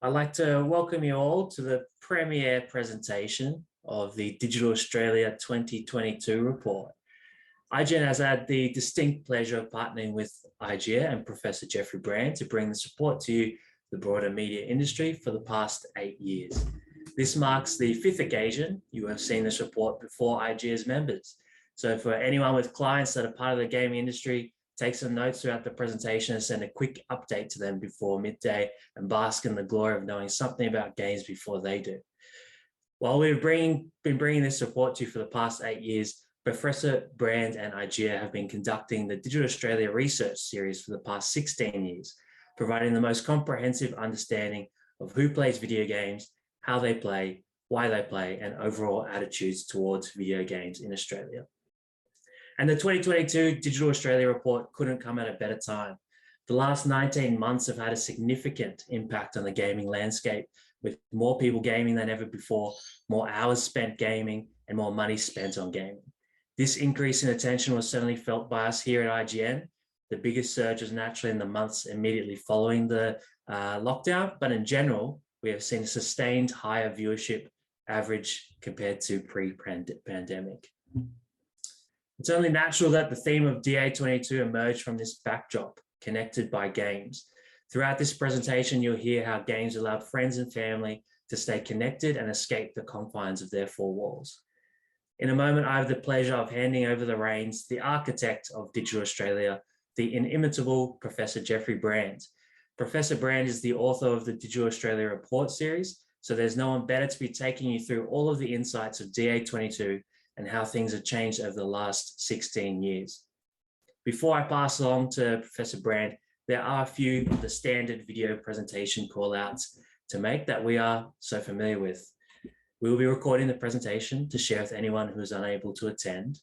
I'd like to welcome you all to the premiere presentation of the Digital Australia 2022 report. IGN has had the distinct pleasure of partnering with IGEA and Professor Jeffrey Brand to bring the support to the broader media industry for the past 8 years. This marks the 5th occasion you have seen this report before IGEA's members. So for anyone with clients that are part of the gaming industry, take some notes throughout the presentation and send a quick update to them before midday and bask in the glory of knowing something about games before they do. While we've been bringing this report to you for the past 8 years, Professor Brand and IGEA have been conducting the Digital Australia Research Series for the past 16 years, providing the most comprehensive understanding of who plays video games, how they play, why they play, and overall attitudes towards video games in Australia. And the 2022 Digital Australia report couldn't come at a better time. The last 19 months have had a significant impact on the gaming landscape, with more people gaming than ever before, more hours spent gaming, and more money spent on gaming. This increase in attention was certainly felt by us here at IGN. The biggest surge was naturally in the months immediately following the lockdown, but in general, we have seen a sustained higher viewership average compared to pre-pandemic. It's only natural that the theme of DA22 emerged from this backdrop, connected by games. Throughout this presentation, you'll hear how games allowed friends and family to stay connected and escape the confines of their four walls. In a moment, I have the pleasure of handing over the reins to the architect of Digital Australia, the inimitable Professor Jeffrey Brand. Professor Brand is the author of the Digital Australia Report series, so there's no one better to be taking you through all of the insights of DA22 and how things have changed over the last 16 years. Before I pass along to Professor Brand, there are a few of the standard video presentation callouts to make that we are so familiar with. We will be recording the presentation to share with anyone who is unable to attend.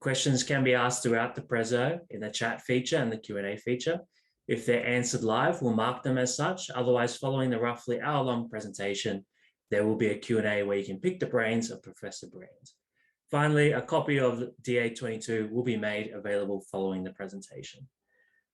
Questions can be asked throughout the preso in the chat feature and the Q&A feature. If they're answered live, we'll mark them as such. Otherwise, following the roughly hour-long presentation, there will be a Q&A where you can pick the brains of Professor Brand. Finally, a copy of DA22 will be made available following the presentation.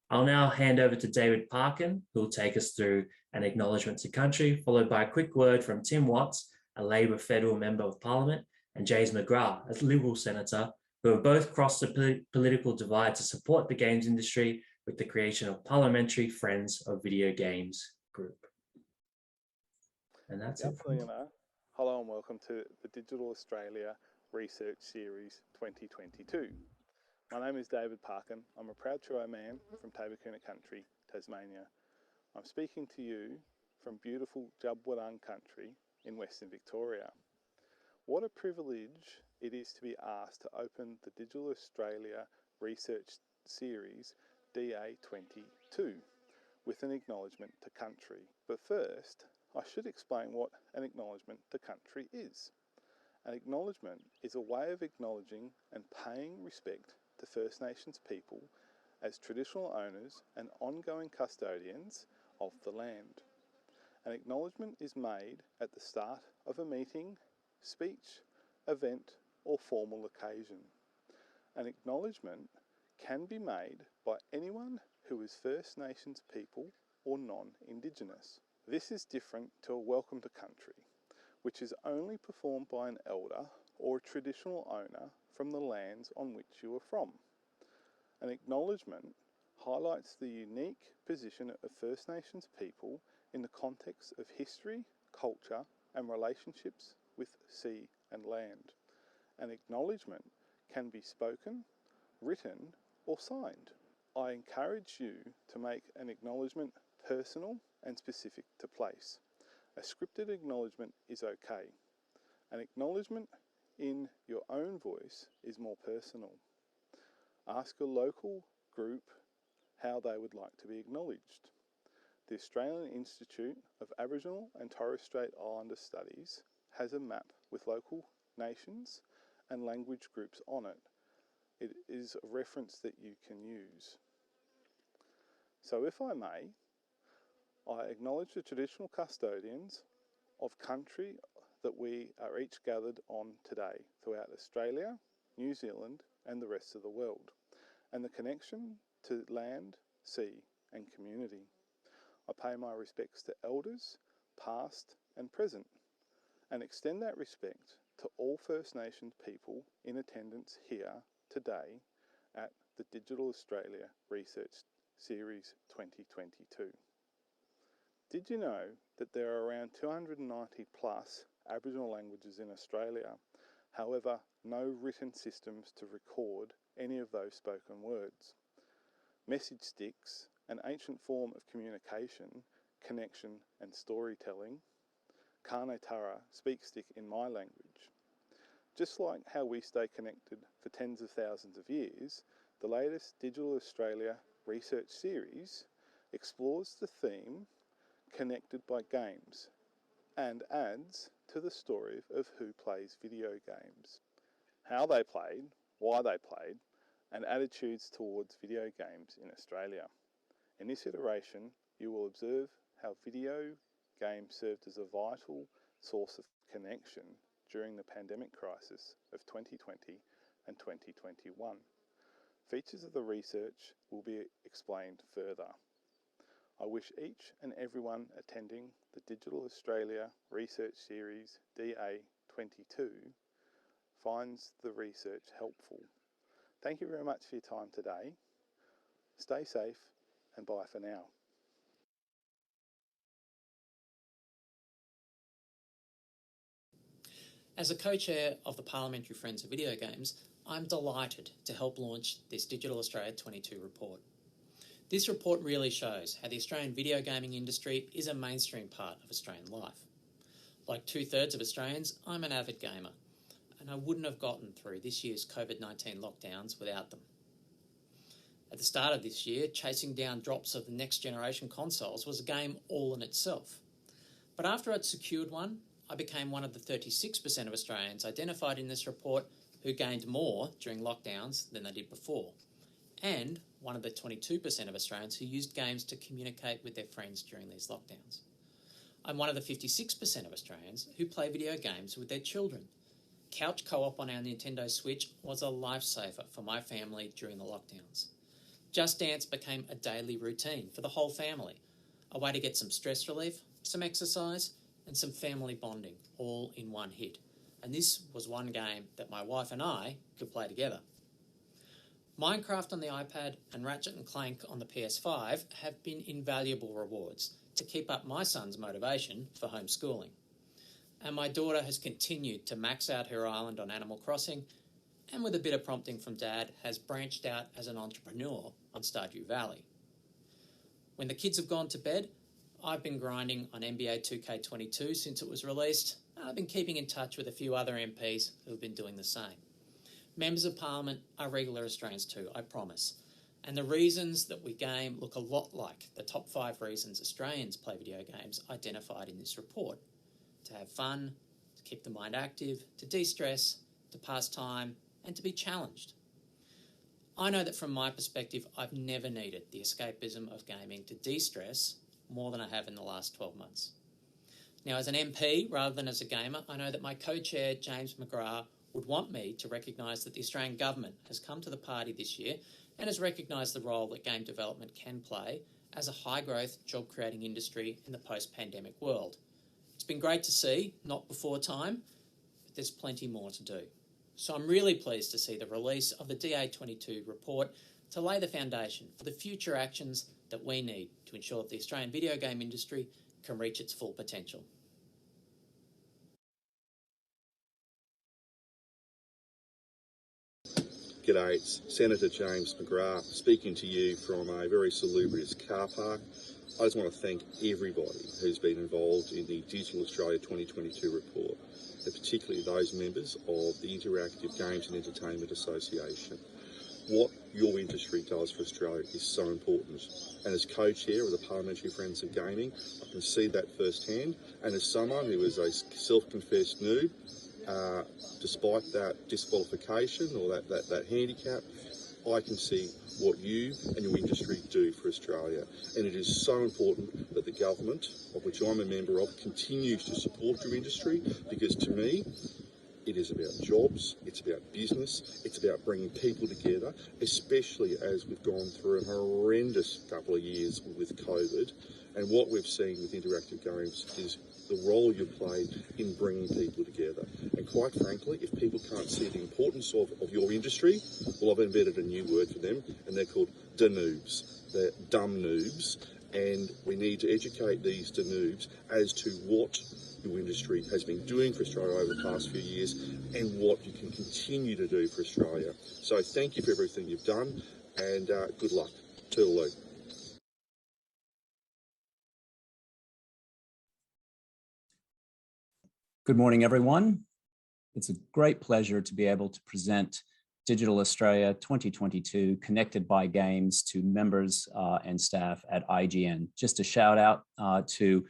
I'll now hand over to David Parkin, who will take us through an acknowledgement to country, followed by a quick word from Tim Watts, a Labor Federal Member of Parliament, and James McGrath, a Liberal Senator, who have both crossed the political divide to support the games industry with the creation of Parliamentary Friends of Video Games group. And that's it. Hello and welcome to the Digital Australia Research Series 2022. My name is David Parkin. I'm a proud Truo man from Tabacuna Country, Tasmania. I'm speaking to you from beautiful Jubwadung Country in Western Victoria. What a privilege it is to be asked to open the Digital Australia Research Series DA22 with an acknowledgement to country. But first, I should explain what an acknowledgement to country is. An acknowledgement is a way of acknowledging and paying respect to First Nations people as traditional owners and ongoing custodians of the land. An acknowledgement is made at the start of a meeting, speech, event, or formal occasion. An acknowledgement can be made by anyone who is First Nations people or non-Indigenous. This is different to a welcome to country, which is only performed by an elder or a traditional owner from the lands on which you are from. An acknowledgement highlights the unique position of First Nations people in the context of history, culture, and relationships with sea and land. An acknowledgement can be spoken, written, or signed. I encourage you to make an acknowledgement personal and specific to place. A scripted acknowledgement is okay. An acknowledgement in your own voice is more personal. Ask a local group how they would like to be acknowledged. The Australian Institute of Aboriginal and Torres Strait Islander Studies has a map with local nations and language groups on it. It is a reference that you can use. So if I may, I acknowledge the traditional custodians of country that we are each gathered on today throughout Australia, New Zealand, and the rest of the world, and the connection to land, sea, and community. I pay my respects to elders, past and present, and extend that respect to all First Nations people in attendance here today at the Digital Australia Research Series 2022. Did you know that there are around 290 plus Aboriginal languages in Australia? However, no written systems to record any of those spoken words. Message sticks, an ancient form of communication, connection and storytelling. Kane Tara, speak stick in my language. Just like how we stay connected for tens of thousands of years, the latest Digital Australia Research Series explores the theme Connected by Games and adds to the story of who plays video games, how they played, why they played, and attitudes towards video games in Australia. In this iteration, you will observe how video games served as a vital source of connection during the pandemic crisis of 2020 and 2021. Features of the research will be explained further. I wish each and everyone attending the Digital Australia Research Series DA22 finds the research helpful. Thank you very much for your time today. Stay safe and bye for now. As a co-chair of the Parliamentary Friends of Video Games, I'm delighted to help launch this Digital Australia 22 report. This report really shows how the Australian video gaming industry is a mainstream part of Australian life. Like 2/3 of Australians, I'm an avid gamer, and I wouldn't have gotten through this year's COVID-19 lockdowns without them. At the start of this year, chasing down drops of the next generation consoles was a game all in itself. But after I'd secured one, I became one of the 36% of Australians identified in this report who gained more during lockdowns than they did before, and one of the 22% of Australians who used games to communicate with their friends during these lockdowns. I'm one of the 56% of Australians who play video games with their children. Couch co-op on our Nintendo Switch was a lifesaver for my family during the lockdowns. Just Dance became a daily routine for the whole family, a way to get some stress relief, some exercise, and some family bonding, all in one hit. And this was one game that my wife and I could play together. Minecraft on the iPad and Ratchet & Clank on the PS5 have been invaluable rewards to keep up my son's motivation for homeschooling. And my daughter has continued to max out her island on Animal Crossing, and with a bit of prompting from Dad, has branched out as an entrepreneur on Stardew Valley. When the kids have gone to bed, I've been grinding on NBA 2K22 since it was released, and I've been keeping in touch with a few other MPs who have been doing the same. Members of Parliament are regular Australians too, I promise. And the reasons that we game look a lot like the top 5 reasons Australians play video games identified in this report. To have fun, to keep the mind active, to de-stress, to pass time, and to be challenged. I know that from my perspective, I've never needed the escapism of gaming to de-stress more than I have in the last 12 months. Now, as an MP rather than as a gamer, I know that my co-chair, James McGrath, would want me to recognise that the Australian government has come to the party this year and has recognised the role that game development can play as a high-growth, job-creating industry in the post-pandemic world. It's been great to see, not before time, but there's plenty more to do. So I'm really pleased to see the release of the DA22 report to lay the foundation for the future actions that we need to ensure that the Australian video game industry can reach its full potential. G'day, it's Senator James McGrath speaking to you from a very salubrious car park. I just want to thank everybody who's been involved in the Digital Australia 2022 report, and particularly those members of the Interactive Games and Entertainment Association. What your industry does for Australia is so important, and as co-chair of the Parliamentary Friends of Gaming, I can see that firsthand, and as someone who is a self-confessed noob, despite that disqualification or that handicap, I can see what you and your industry do for Australia. And it is so important that the government, of which I'm a member of, continues to support your industry, because to me, It is about jobs, it's about business, it's about bringing people together, especially as we've gone through a horrendous couple of years with COVID. And what we've seen with interactive games is the role you play in bringing people together. And quite frankly, if people can't see the importance of your industry, well, I've invented a new word for them, and they're called da-noobs. They're dumb noobs, and we need to educate these da-noobs as to what your industry has been doing for Australia over the past few years and what you can continue to do for Australia. So thank you for everything you've done, and good luck. Toodaloo. Good morning, everyone. It's a great pleasure to be able to present Digital Australia 2022 Connected by Games to members and staff at IGN. Just a shout out to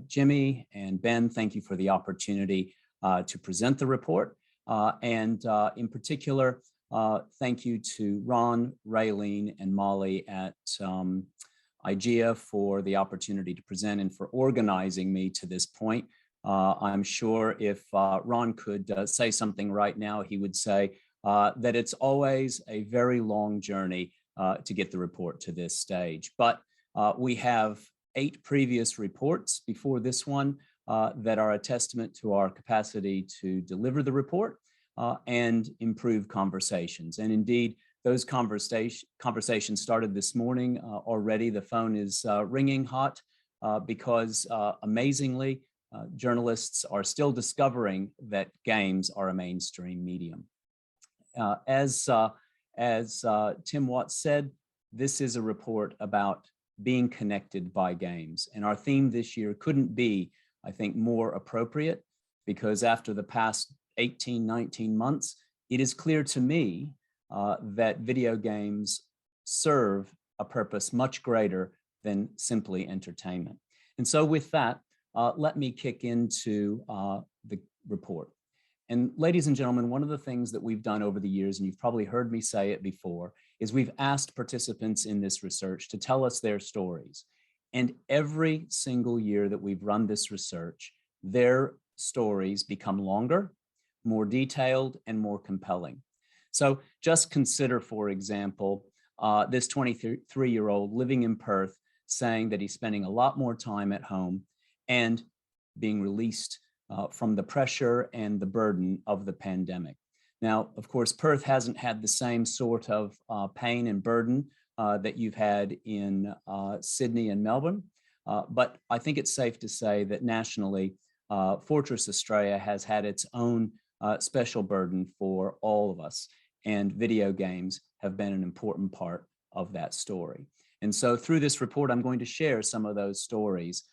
Jimmy and Ben. Thank you for the opportunity to present the report. And in particular, thank you to Ron, Raylene, and Molly at IGEA for the opportunity to present and for organizing me to this point. I'm sure if Ron could say something right now, he would say that it's always a very long journey to get the report to this stage. But we have 8 previous reports before this one that are a testament to our capacity to deliver the report and improve conversations. And indeed, those conversations started this morning already. The phone is ringing hot because amazingly, journalists are still discovering that games are a mainstream medium. As Tim Watts said, this is a report about being connected by games. And our theme this year couldn't be, I think, more appropriate, because after the past 18, 19 months, it is clear to me that video games serve a purpose much greater than simply entertainment. And so with that, let me kick into the report. And ladies and gentlemen, one of the things that we've done over the years, and you've probably heard me say it before, is we've asked participants in this research to tell us their stories. And every single year that we've run this research, their stories become longer, more detailed, and more compelling. So just consider, for example, this 23-year-old living in Perth saying that he's spending a lot more time at home and being released from the pressure and the burden of the pandemic. Now, of course, Perth hasn't had the same sort of pain and burden that you've had in Sydney and Melbourne, but I think it's safe to say that nationally, Fortress Australia has had its own special burden for all of us, and video games have been an important part of that story. And so through this report, I'm going to share some of those stories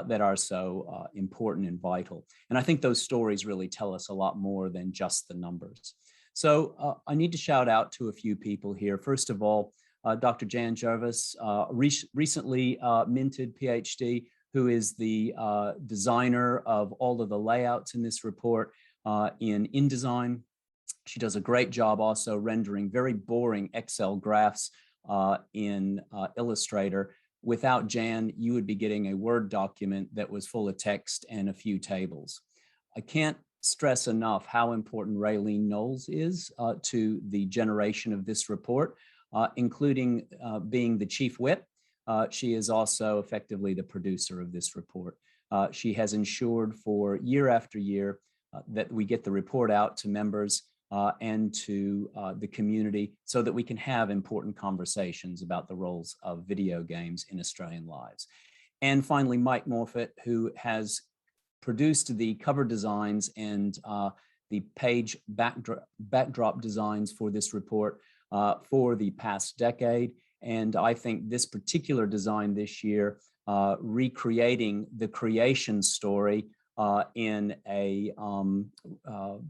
that are so important and vital. And I think those stories really tell us a lot more than just the numbers. So I need to shout out to a few people here. First of all, Dr. Jan Jervis, recently minted PhD, who is the designer of all of the layouts in this report in InDesign. She does a great job also rendering very boring Excel graphs in Illustrator. Without Jan, you would be getting a Word document that was full of text and a few tables. I can't stress enough how important Raylene Knowles is to the generation of this report, including being the chief whip. She is also effectively the producer of this report. She has ensured for year after year that we get the report out to members and to the community so that we can have important conversations about the roles of video games in Australian lives. And finally, Mike Morfitt, who has produced the cover designs and the page backdrop designs for this report for the past decade. And I think this particular design this year, recreating the creation story in a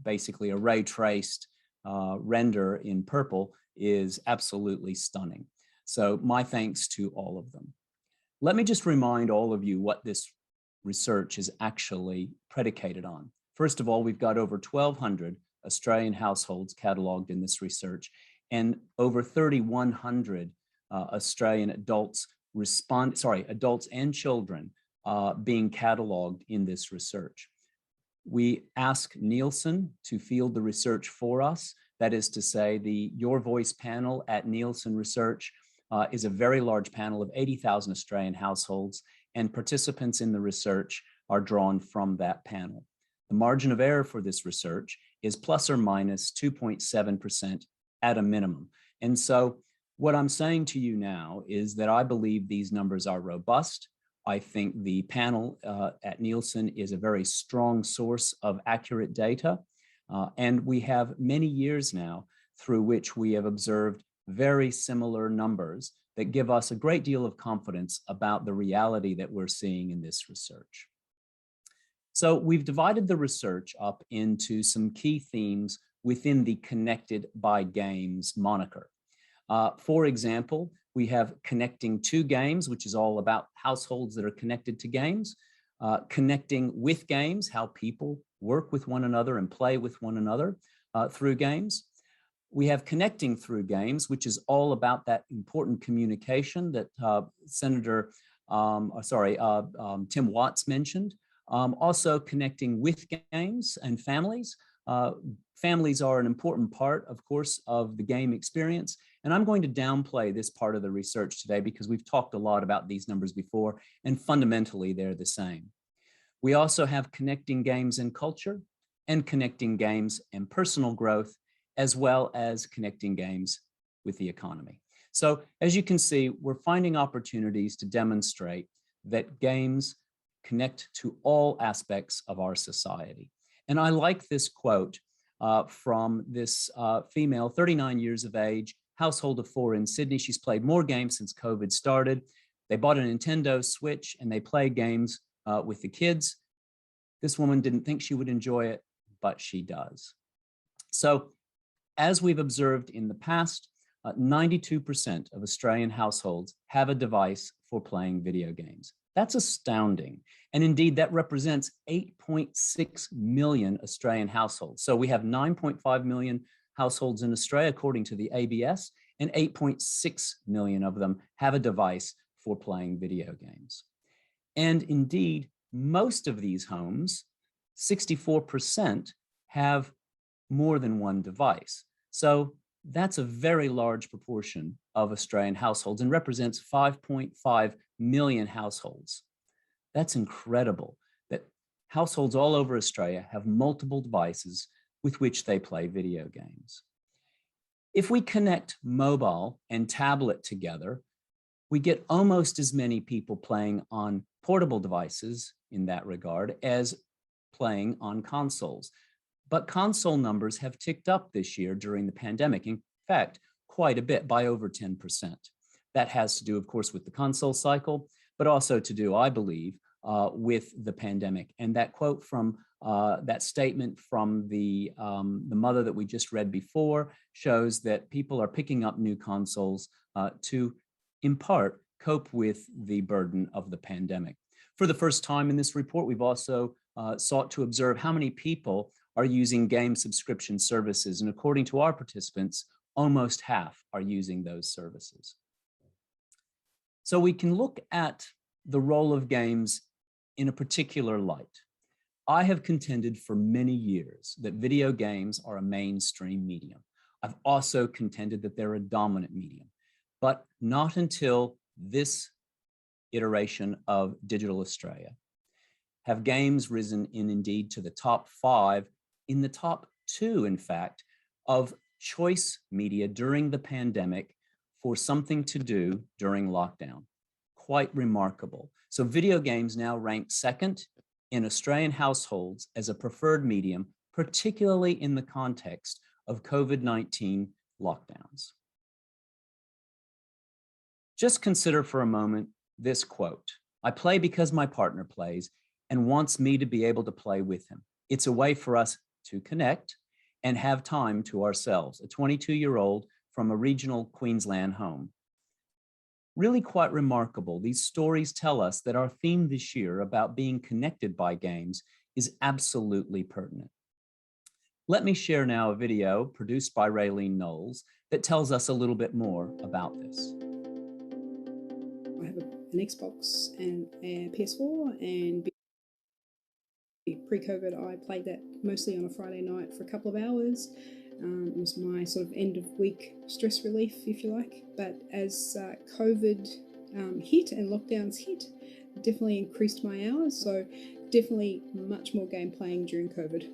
basically a ray traced render in purple, is absolutely stunning. So my thanks to all of them. Let me just remind all of you what this research is actually predicated on. First of all, we've got over 1,200 Australian households cataloged in this research, and over 3,100 Australian adults adults and children being cataloged in this research. We ask Nielsen to field the research for us. That is to say, the Your Voice panel at Nielsen Research is a very large panel of 80,000 Australian households, and participants in the research are drawn from that panel. The margin of error for this research is plus or minus 2.7% at a minimum. And so what I'm saying to you now is that I believe these numbers are robust. I think the panel at Nielsen is a very strong source of accurate data. And we have many years now through which we have observed very similar numbers that give us a great deal of confidence about the reality that we're seeing in this research. So we've divided the research up into some key themes within the Connected by Games moniker. For example, we have connecting to games, which is all about households that are connected to games, connecting with games, how people work with one another and play with one another through games. We have connecting through games, which is all about that important communication that Tim Watts mentioned. Also connecting with games and families. Families are an important part, of course, of the game experience. And I'm going to downplay this part of the research today because we've talked a lot about these numbers before, and fundamentally they're the same. We also have connecting games and culture, and connecting games and personal growth, as well as connecting games with the economy. So as you can see, we're finding opportunities to demonstrate that games connect to all aspects of our society. And I like this quote from this female, 39 years of age, household of 4 in Sydney. She's played more games since COVID started. They bought a Nintendo Switch and they play games with the kids. This woman didn't think she would enjoy it, but she does. So as we've observed in the past, 92% of Australian households have a device for playing video games. That's astounding. And indeed, that represents 8.6 million Australian households. So we have 9.5 million households in Australia, according to the ABS, and 8.6 million of them have a device for playing video games. And indeed, most of these homes, 64%, have more than one device. So that's a very large proportion of Australian households and represents 5.5 million households. That's incredible that households all over Australia have multiple devices with which they play video games. If we connect mobile and tablet together, we get almost as many people playing on portable devices in that regard as playing on consoles. But console numbers have ticked up this year during the pandemic. In fact, quite a bit, by over 10%. That has to do, of course, with the console cycle, but also to do, I believe, with the pandemic. And that quote from that statement from the mother that we just read before shows that people are picking up new consoles to, in part, cope with the burden of the pandemic. For the first time in this report, we've also sought to observe how many people are using game subscription services. And according to our participants, almost half are using those services. So we can look at the role of games in a particular light. I have contended for many years that video games are a mainstream medium. I've also contended that they're a dominant medium, but not until this iteration of Digital Australia have games risen in indeed to the top 5, in the top 2, in fact, of choice media during the pandemic for something to do during lockdown. Quite remarkable. So video games now rank 2nd in Australian households as a preferred medium, particularly in the context of COVID-19 lockdowns. Just consider for a moment this quote. I play because my partner plays and wants me to be able to play with him. It's a way for us to connect and have time to ourselves. A 22-year-old from a regional Queensland home. Really quite remarkable. These stories tell us that our theme this year about being connected by games is absolutely pertinent. Let me share now a video produced by Raylene Knowles that tells us a little bit more about this. I have an Xbox and a PS4 and Pre-COVID, I played that mostly on a Friday night for a couple of hours. It was my sort of end of week stress relief, if you like. But as COVID hit and lockdowns hit, definitely increased my hours. So definitely much more game playing during COVID.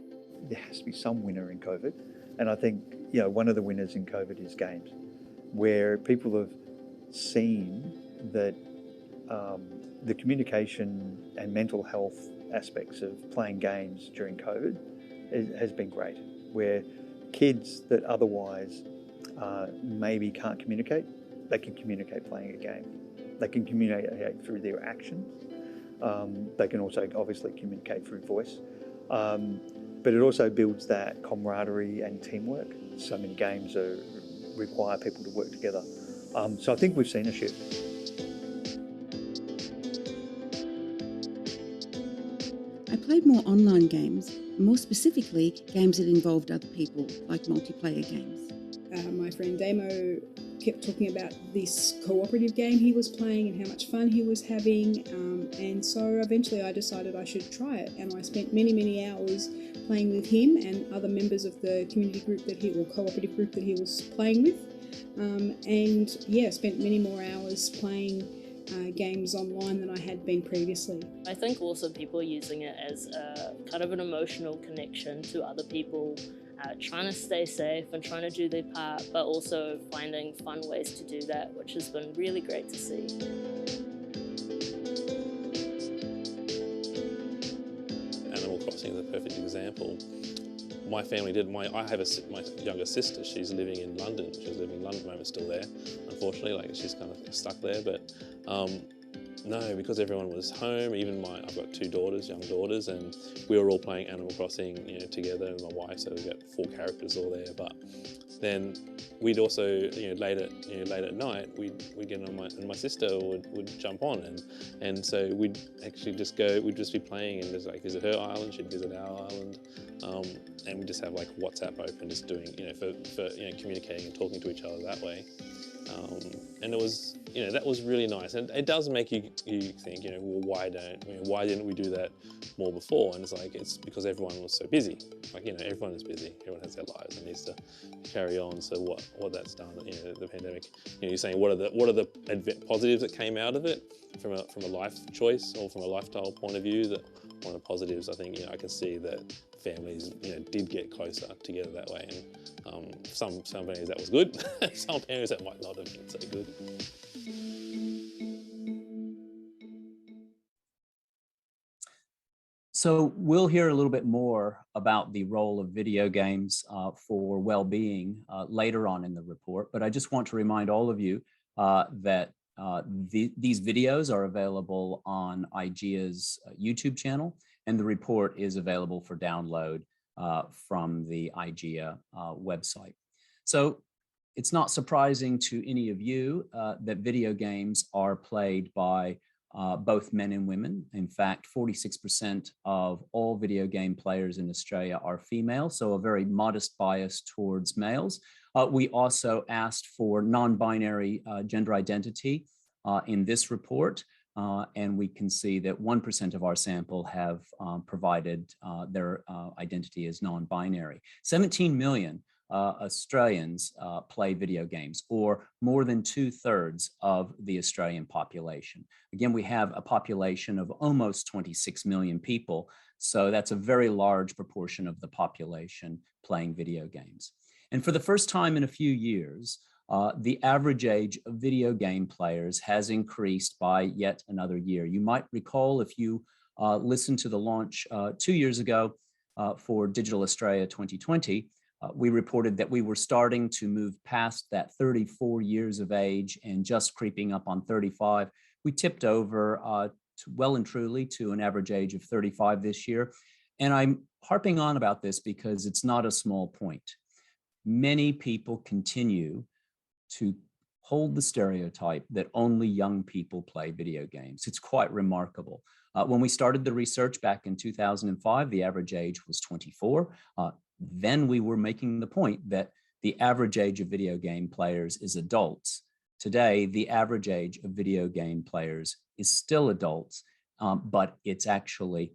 There has to be some winner in COVID. And I think, one of the winners in COVID is games, where people have seen that the communication and mental health aspects of playing games during COVID has been great, where kids that otherwise maybe can't communicate, they can communicate playing a game. They can communicate through their actions. They can also obviously communicate through voice. But it also builds that camaraderie and teamwork. So many games require people to work together. So I think we've seen a shift. I played more online games, more specifically games that involved other people, like multiplayer games. My friend Damo kept talking about this cooperative game he was playing and how much fun he was having, and so eventually I decided I should try it, and I spent many hours playing with him and other members of the community group or cooperative group that he was playing with, and yeah, spent many more hours playing games online than I had been previously. I think also people are using it as a kind of an emotional connection to other people, trying to stay safe and trying to do their part, but also finding fun ways to do that, which has been really great to see. Animal Crossing is a perfect example. My family did. I have my younger sister. She's living in London. She's living in London at the moment, still there. Unfortunately, she's kind of stuck there. But no, because everyone was home. Even I've got two daughters, young daughters, and we were all playing Animal Crossing, together, and my wife. So we've got 4 characters all there. But then we'd also, late at night, we'd get on, and my sister would jump on, and so we'd actually just go. We'd just be playing and just visit her island. She'd visit our island. And we just have WhatsApp open, just doing, for communicating and talking to each other that way. And it was, that was really nice. And it does make you think, well, why didn't we do that more before? And it's because everyone was so busy. Everyone is busy. Everyone has their lives and needs to carry on. So what that's done, the pandemic. You're saying what are the positives that came out of it from a life choice or from a lifestyle point of view? That one of the positives, I think, I can see that families, did get closer together that way. And some families that was good, some families that might not have been so good. So we'll hear a little bit more about the role of video games for well-being later on in the report, but I just want to remind all of you that these videos are available on IGEA's YouTube channel, and the report is available for download from the IGEA website. So it's not surprising to any of you that video games are played by both men and women. In fact, 46% of all video game players in Australia are female, so a very modest bias towards males. We also asked for non-binary gender identity in this report, and we can see that 1% of our sample have provided their identity as non-binary. 17 million Australians play video games, or more than 2/3 of the Australian population. Again, we have a population of almost 26 million people, so that's a very large proportion of the population playing video games. And for the first time in a few years, the average age of video game players has increased by yet another year. You might recall, if you listened to the launch 2 years ago for Digital Australia 2020, we reported that we were starting to move past that 34 years of age and just creeping up on 35. We tipped over well and truly to an average age of 35 this year. And I'm harping on about this because it's not a small point. Many people continue to hold the stereotype that only young people play video games. It's quite remarkable. When we started the research back in 2005, the average age was 24. Then we were making the point that the average age of video game players is adults. Today, the average age of video game players is still adults, but it's actually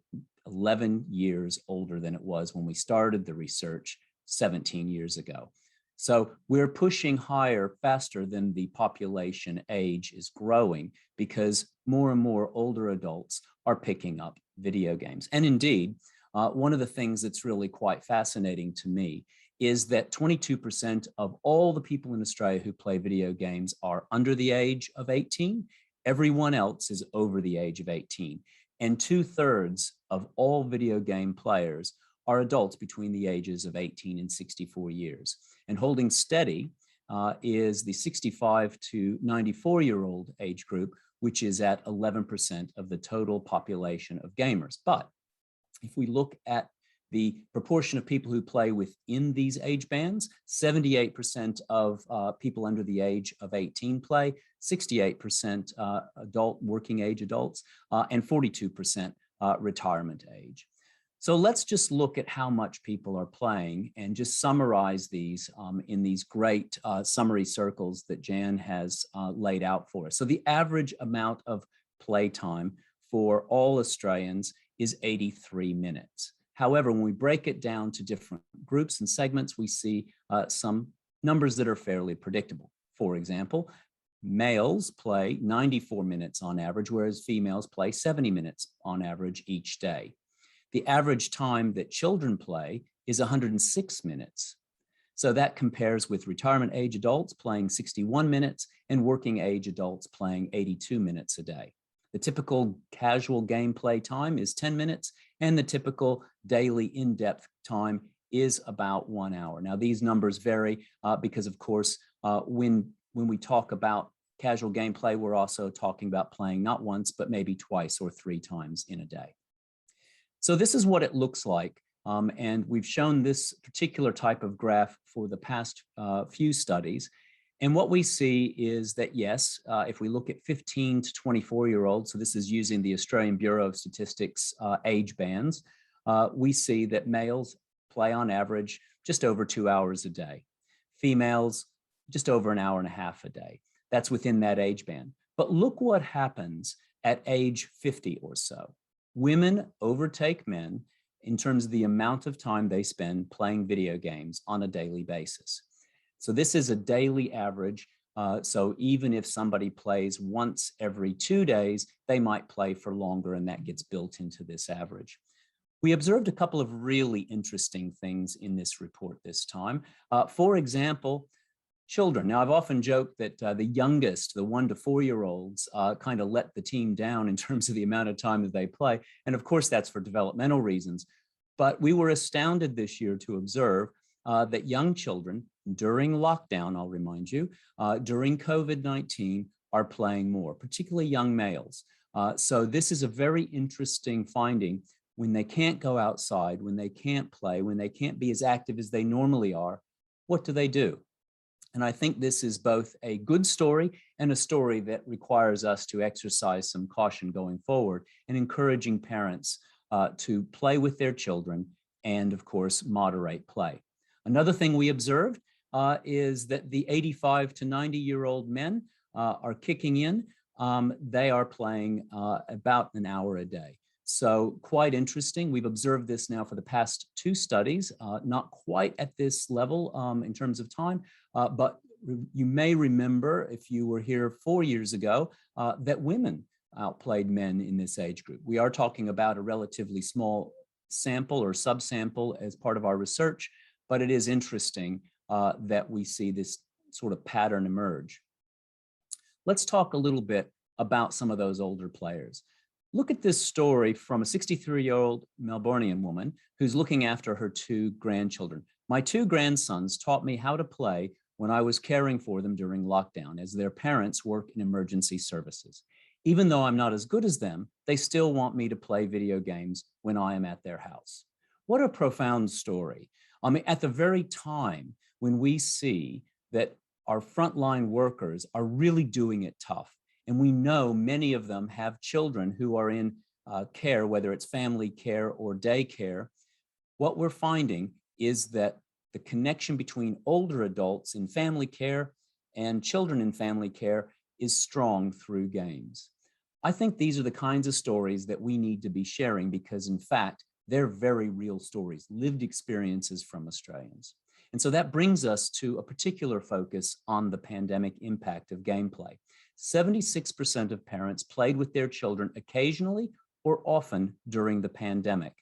11 years older than it was when we started the research 17 years ago. So we're pushing higher faster than the population age is growing because more and more older adults are picking up video games. And indeed, one of the things that's really quite fascinating to me is that 22% of all the people in Australia who play video games are under the age of 18. Everyone else is over the age of 18. And 2/3 of all video game players are adults between the ages of 18 and 64 years. And holding steady is the 65 to 94-year-old age group, which is at 11% of the total population of gamers. But if we look at the proportion of people who play within these age bands, 78% of people under the age of 18 play, 68% adult working age adults, and 42% retirement age. So let's just look at how much people are playing and just summarize these in these great summary circles that Jan has laid out for us. So the average amount of playtime for all Australians is 83 minutes. However, when we break it down to different groups and segments, we see some numbers that are fairly predictable. For example, males play 94 minutes on average, whereas females play 70 minutes on average each day. The average time that children play is 106 minutes. So that compares with retirement age adults playing 61 minutes and working age adults playing 82 minutes a day. The typical casual gameplay time is 10 minutes, and the typical daily in-depth time is about 1 hour. Now, these numbers vary because, of course, when we talk about casual gameplay, we're also talking about playing not once, but maybe twice or 3 times in a day. So this is what it looks like. And we've shown this particular type of graph for the past few studies. And what we see is that, yes, if we look at 15 to 24-year-olds, so this is using the Australian Bureau of Statistics age bands, we see that males play on average just over 2 hours a day. Females, just over 1.5 hours a day. That's within that age band. But look what happens at age 50 or so. Women overtake men in terms of the amount of time they spend playing video games on a daily basis. So this is a daily average. So even if somebody plays once every 2 days, they might play for longer, and that gets built into this average. We observed a couple of really interesting things in this report this time. For example, children. Now, I've often joked that the youngest, the 1 to 4-year-olds, kind of let the team down in terms of the amount of time that they play. And of course, that's for developmental reasons. But we were astounded this year to observe that young children during lockdown, I'll remind you, during COVID-19 are playing more, particularly young males. So this is a very interesting finding. When they can't go outside, when they can't play, when they can't be as active as they normally are, what do? And I think this is both a good story and a story that requires us to exercise some caution going forward and encouraging parents to play with their children and, of course, moderate play. Another thing we observed is that the 85 to 90-year-old men are kicking in. They are playing about 1 hour a day. So quite interesting. We've observed this now for the past 2 studies, not quite at this level in terms of time, but you may remember if you were here 4 years ago that women outplayed men in this age group. We are talking about a relatively small sample or subsample as part of our research, but it is interesting that we see this sort of pattern emerge. Let's talk a little bit about some of those older players. Look at this story from a 63-year-old Melbourneian woman who's looking after her 2 grandchildren. My 2 grandsons taught me how to play when I was caring for them during lockdown, as their parents work in emergency services. Even though I'm not as good as them, they still want me to play video games when I am at their house. What a profound story. I mean, at the very time when we see that our frontline workers are really doing it tough, and we know many of them have children who are in care, whether it's family care or daycare, what we're finding is that the connection between older adults in family care and children in family care is strong through games. I think these are the kinds of stories that we need to be sharing because, in fact, they're very real stories, lived experiences from Australians. And so that brings us to a particular focus on the pandemic impact of gameplay. 76% of parents played with their children occasionally or often during the pandemic.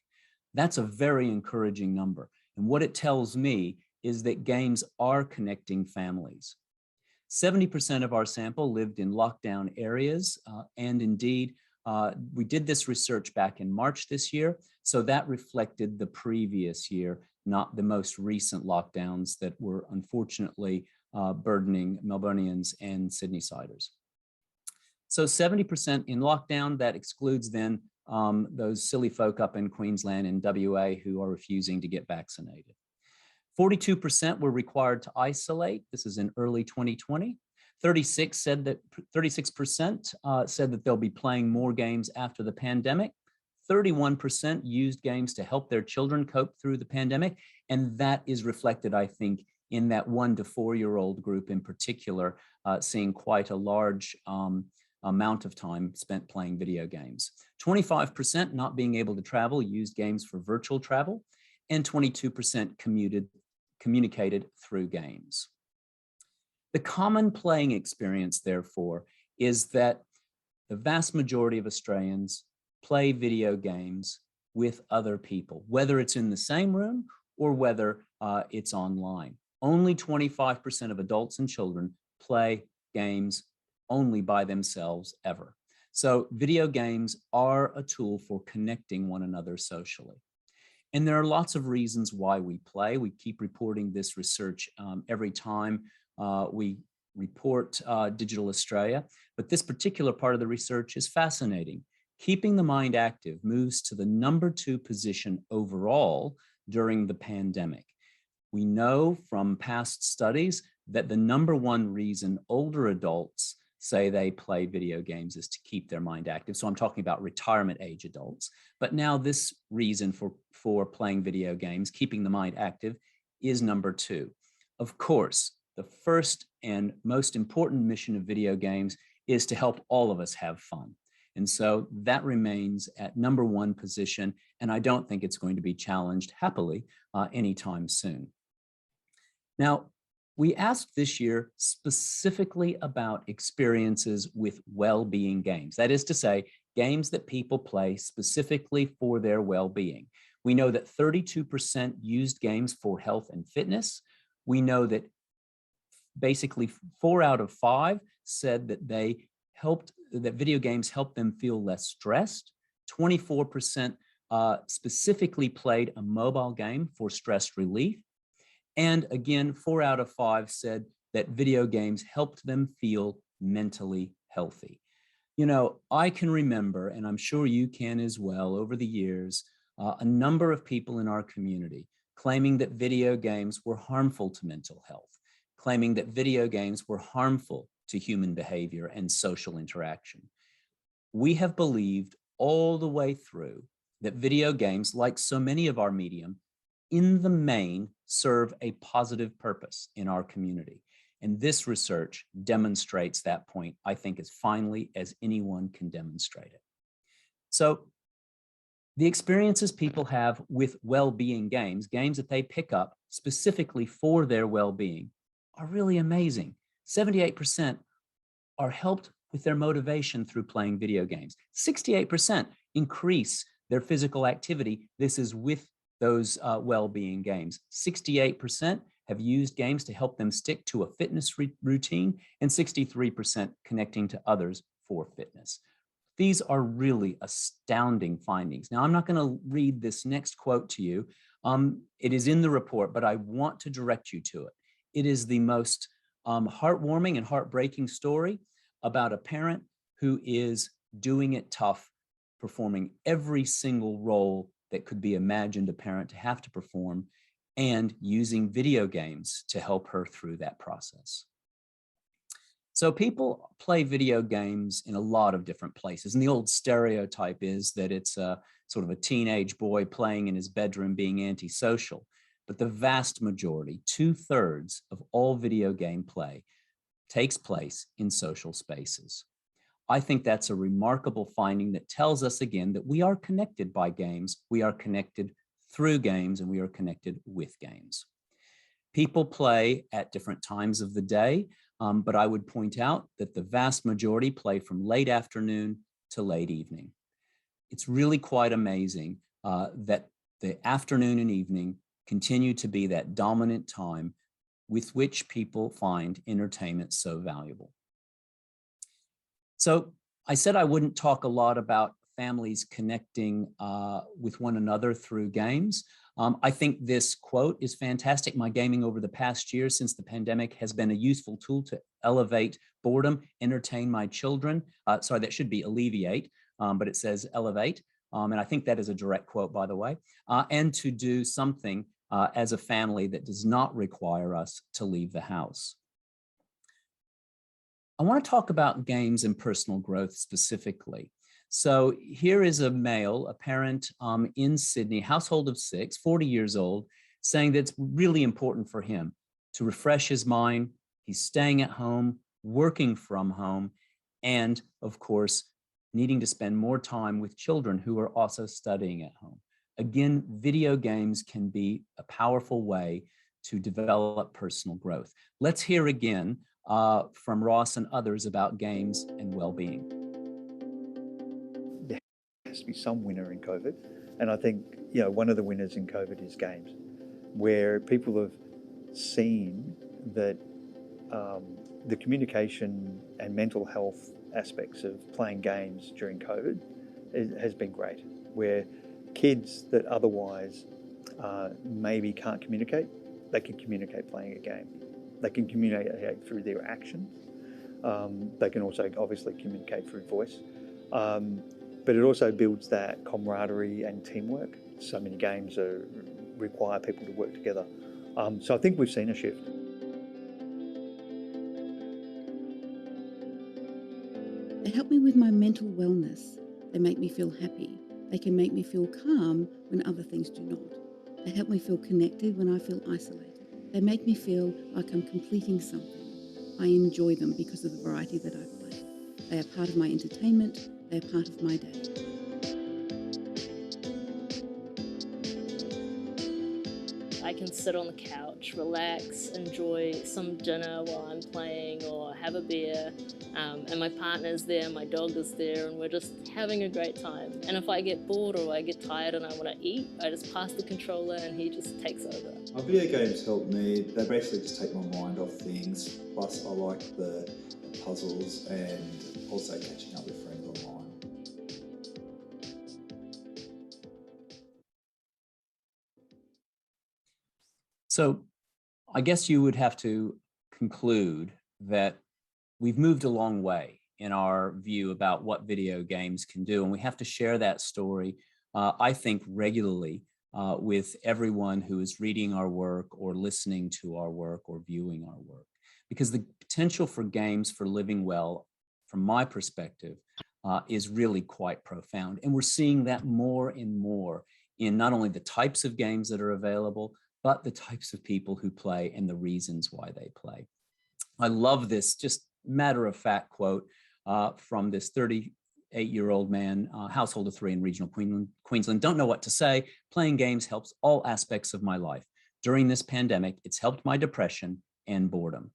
That's a very encouraging number. And what it tells me is that games are connecting families. 70% of our sample lived in lockdown areas, and indeed, we did this research back in March this year, so that reflected the previous year, not the most recent lockdowns that were unfortunately burdening Melburnians and Sydney-siders. So 70% in lockdown, that excludes then those silly folk up in Queensland and WA who are refusing to get vaccinated. 42% were required to isolate. This is in early 2020. 36% said that they'll be playing more games after the pandemic. 31% used games to help their children cope through the pandemic. And that is reflected, I think, in that 1 to 4-year-old group in particular, seeing quite a large amount of time spent playing video games. 25% not being able to travel used games for virtual travel, and 22% communicated through games. The common playing experience, therefore, is that the vast majority of Australians play video games with other people, whether it's in the same room or whether it's online. Only 25% of adults and children play games only by themselves ever. So video games are a tool for connecting one another socially. And there are lots of reasons why we play. We keep reporting this research every time we report Digital Australia, but this particular part of the research is fascinating. Keeping the mind active moves to the #2 position overall during the pandemic. We know from past studies that the #1 reason older adults say they play video games is to keep their mind active. So I'm talking about retirement age adults. But now this reason for playing video games, keeping the mind active, is #2. Of course, the first and most important mission of video games is to help all of us have fun. And so that remains at #1 position, and I don't think it's going to be challenged happily anytime soon. Now, we asked this year specifically about experiences with well-being games. That is to say, games that people play specifically for their well-being. We know that 32% used games for health and fitness. We know that basically 4 out of 5 said that that video games helped them feel less stressed. 24% specifically played a mobile game for stress relief. And again, 4 out of 5 said that video games helped them feel mentally healthy. You know, I can remember, and I'm sure you can as well, over the years, a number of people in our community claiming that video games were harmful to mental health, claiming that video games were harmful to human behavior and social interaction. We have believed all the way through that video games, like so many of our medium, in the main, serve a positive purpose in our community. And this research demonstrates that point, I think, as finely as anyone can demonstrate it. So the experiences people have with well-being games, games that they pick up specifically for their well-being, are really amazing. 78% are helped with their motivation through playing video games. 68% increase their physical activity. This is with those well-being games. 68% have used games to help them stick to a fitness routine, and 63% connecting to others for fitness. These are really astounding findings. Now, I'm not going to read this next quote to you. It is in the report, but I want to direct you to it. It is the most heartwarming and heartbreaking story about a parent who is doing it tough, performing every single role that could be imagined a parent to have to perform, and using video games to help her through that process. So people play video games in a lot of different places. And the old stereotype is that it's a sort of a teenage boy playing in his bedroom being antisocial. But the vast majority, 2/3 of all video game play, takes place in social spaces. I think that's a remarkable finding that tells us again that we are connected by games, we are connected through games, and we are connected with games. People play at different times of the day, but I would point out that the vast majority play from late afternoon to late evening. It's really quite amazing that the afternoon and evening continue to be that dominant time with which people find entertainment so valuable. So I said I wouldn't talk a lot about families connecting with one another through games. I think this quote is fantastic. My gaming over the past year since the pandemic has been a useful tool to elevate boredom, entertain my children. Sorry, that should be alleviate, but it says elevate. And I think that is a direct quote, by the way, and to do something as a family that does not require us to leave the house. I want to talk about games and personal growth specifically. So here is a male, a parent in Sydney, household of 6, 40 years old, saying that it's really important for him to refresh his mind. He's staying at home, working from home, and of course, needing to spend more time with children who are also studying at home. Again, video games can be a powerful way to develop personal growth. Let's hear again from Ross and others about games and well-being. There has to be some winner in COVID. And I think, one of the winners in COVID is games, where people have seen that the communication and mental health aspects of playing games during COVID has been great, where kids that otherwise maybe can't communicate, they can communicate playing a game. They can communicate through their actions. They can also obviously communicate through voice. But it also builds that camaraderie and teamwork. So many games require people to work together. So I think we've seen a shift. They help me with my mental wellness. They make me feel happy. They can make me feel calm when other things do not. They help me feel connected when I feel isolated. They make me feel like I'm completing something. I enjoy them because of the variety that I play. They are part of my entertainment. They are part of my day. I can sit on the couch, relax, enjoy some dinner while I'm playing or have a beer, and my partner's there, my dog is there, and we're just having a great time. And if I get bored or I get tired and I want to eat, I just pass the controller and he just takes over. Video games help me. They basically just take my mind off things. Plus I like the puzzles and also catching up with friends online. So I guess you would have to conclude that we've moved a long way in our view about what video games can do. And we have to share that story, I think, regularly with everyone who is reading our work or listening to our work or viewing our work. Because the potential for games for living well, from my perspective, is really quite profound. And we're seeing that more and more in not only the types of games that are available, but the types of people who play and the reasons why they play. I love this just matter-of-fact quote from this 38-year-old man, household of 3 in regional Queensland. Don't know what to say. Playing games helps all aspects of my life. During this pandemic, it's helped my depression and boredom.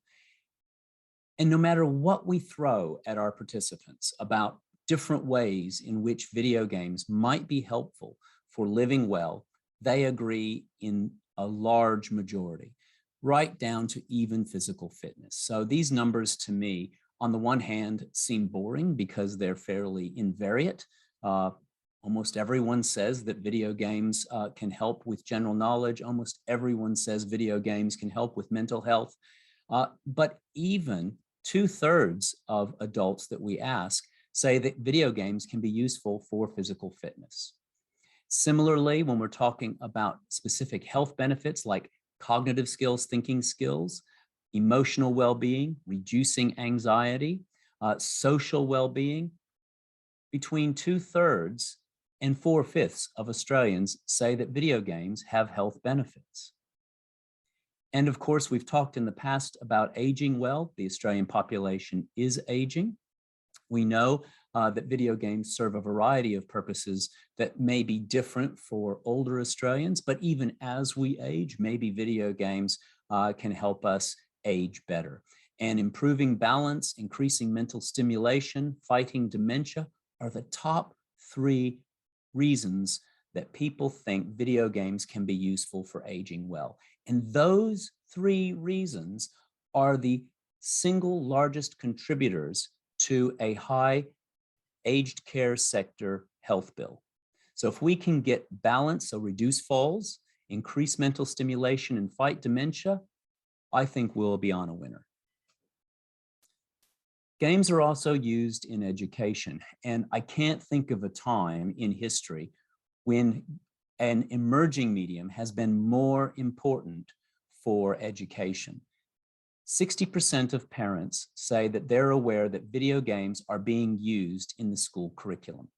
And no matter what we throw at our participants about different ways in which video games might be helpful for living well, they agree in a large majority, right down to even physical fitness. So these numbers to me, on the one hand, seem boring because they're fairly invariant. Almost everyone says that video games can help with general knowledge. Almost everyone says video games can help with mental health. But even 2/3 of adults that we ask say that video games can be useful for physical fitness. Similarly, when we're talking about specific health benefits like cognitive skills, thinking skills, emotional well-being, reducing anxiety, social well-being, between 2/3 and 4/5 of Australians say that video games have health benefits. And of course, we've talked in the past about aging well. The Australian population is aging. We know that video games serve a variety of purposes that may be different for older Australians, but even as we age, maybe video games can help us age better. And improving balance, increasing mental stimulation, fighting dementia are the top 3 reasons that people think video games can be useful for aging well. And those 3 reasons are the single largest contributors to a high aged care sector health bill. So if we can get balance, so reduce falls, increase mental stimulation, and fight dementia, I think we'll be on a winner. Games are also used in education, and I can't think of a time in history when an emerging medium has been more important for education. 60% of parents say that they're aware that video games are being used in the school curriculum.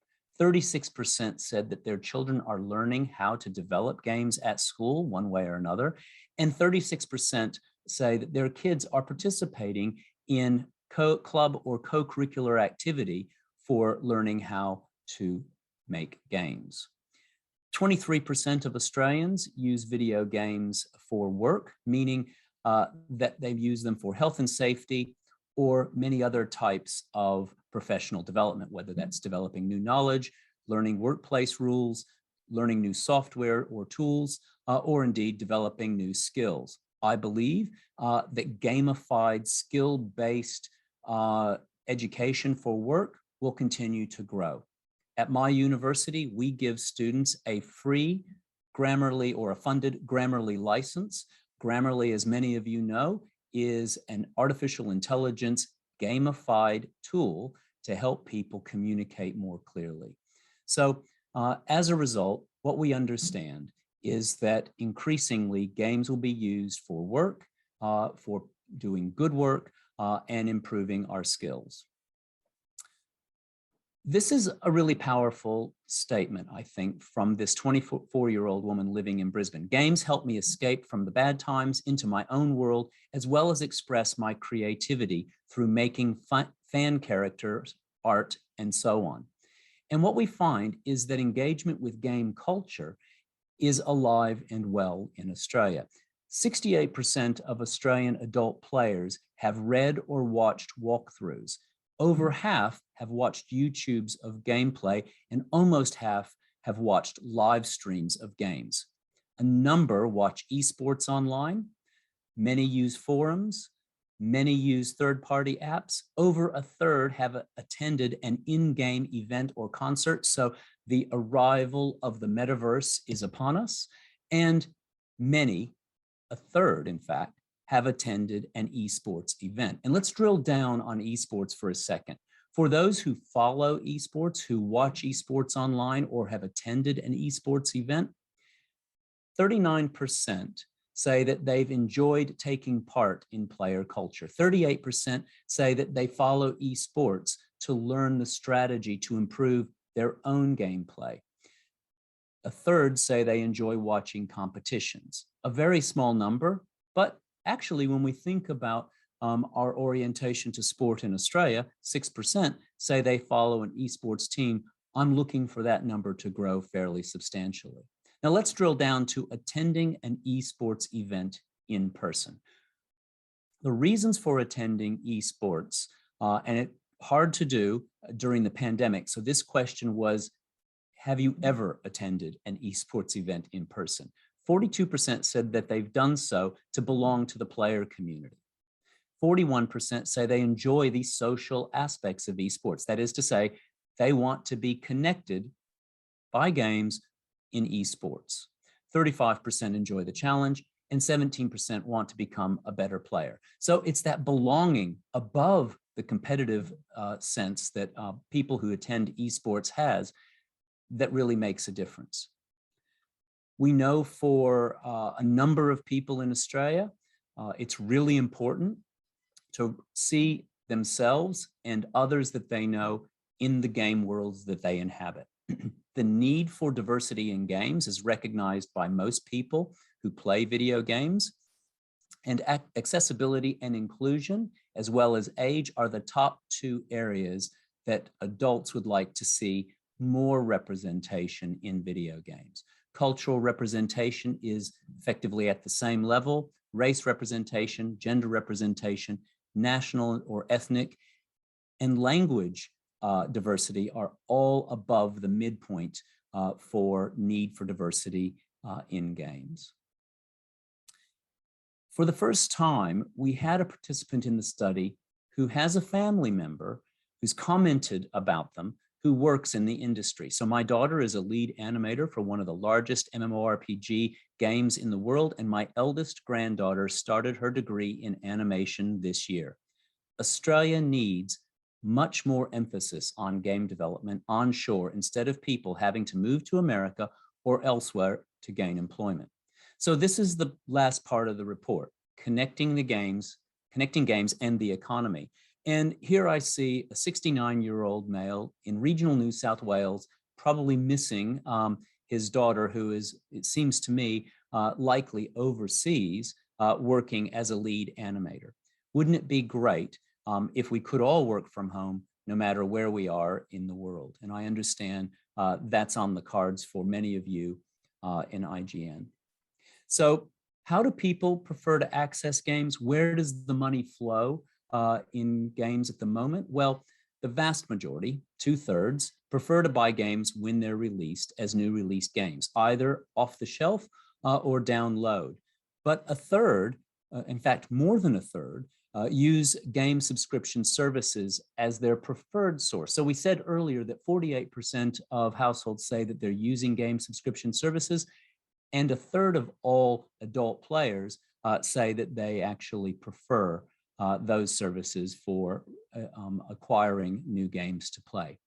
36% said that their children are learning how to develop games at school one way or another. And 36% say that their kids are participating in club or co-curricular activity for learning how to make games. 23% of Australians use video games for work, meaning that they use them for health and safety or many other types of professional development, whether that's developing new knowledge, learning workplace rules, learning new software or tools, or indeed developing new skills. I believe that gamified, skill-based education for work will continue to grow. At my university, we give students a free Grammarly or a funded Grammarly license. Grammarly, as many of you know, is an artificial intelligence gamified tool to help people communicate more clearly. So as a result, what we understand is that increasingly games will be used for work, for doing good work, and improving our skills. This is a really powerful statement, I think, from this 24-year-old woman living in Brisbane. Games help me escape from the bad times into my own world, as well as express my creativity through making fan characters, art, and so on. And what we find is that engagement with game culture is alive and well in Australia. 68% of Australian adult players have read or watched walkthroughs. Over half have watched YouTubes of gameplay, and almost half have watched live streams of games. A number watch esports online. Many use forums. Many use third-party apps. Over a third have attended an in-game event or concert. So the arrival of the metaverse is upon us. And many, a third in fact, have attended an esports event. And let's drill down on esports for a second. For those who follow esports, who watch esports online or have attended an esports event, 39% say that they've enjoyed taking part in player culture. 38% say that they follow esports to learn the strategy to improve their own gameplay. A third say they enjoy watching competitions. A very small number, but actually, when we think about our orientation to sport in Australia, 6% say they follow an esports team. I'm looking for that number to grow fairly substantially. Now let's drill down to attending an esports event in person. The reasons for attending esports, and it's hard to do during the pandemic. So this question was, have you ever attended an esports event in person? 42% said that they've done so to belong to the player community. 41% say they enjoy the social aspects of esports. That is to say, they want to be connected by games in esports. 35% enjoy the challenge, and 17% want to become a better player. So it's that belonging above the competitive sense that people who attend esports has that really makes a difference. We know for a number of people in Australia, it's really important to see themselves and others that they know in the game worlds that they inhabit. The need for diversity in games is recognized by most people who play video games, and accessibility and inclusion, as well as age, are the top 2 areas that adults would like to see more representation in video games. Cultural representation is effectively at the same level. Race representation, gender representation, national or ethnic, and language diversity are all above the midpoint for need for diversity in games. For the first time, we had a participant in the study who has a family member who's commented about them, who works in the industry. So my daughter is a lead animator for one of the largest MMORPG games in the world, and my eldest granddaughter started her degree in animation this year. Australia needs much more emphasis on game development onshore instead of people having to move to America or elsewhere to gain employment. So this is the last part of the report, connecting games and the economy. And here I see a 69-year-old male in regional New South Wales, probably missing his daughter, who is, it seems to me, likely overseas, working as a lead animator. Wouldn't it be great if we could all work from home, no matter where we are in the world? And I understand that's on the cards for many of you in IGN. So how do people prefer to access games? Where does the money flow in games at the moment? Well, the vast majority, 2/3, prefer to buy games when they're released as new released games, either off the shelf or download. But a third, in fact, more than a third, use game subscription services as their preferred source. So we said earlier that 48% of households say that they're using game subscription services, and a third of all adult players say that they actually prefer those services for acquiring new games to play.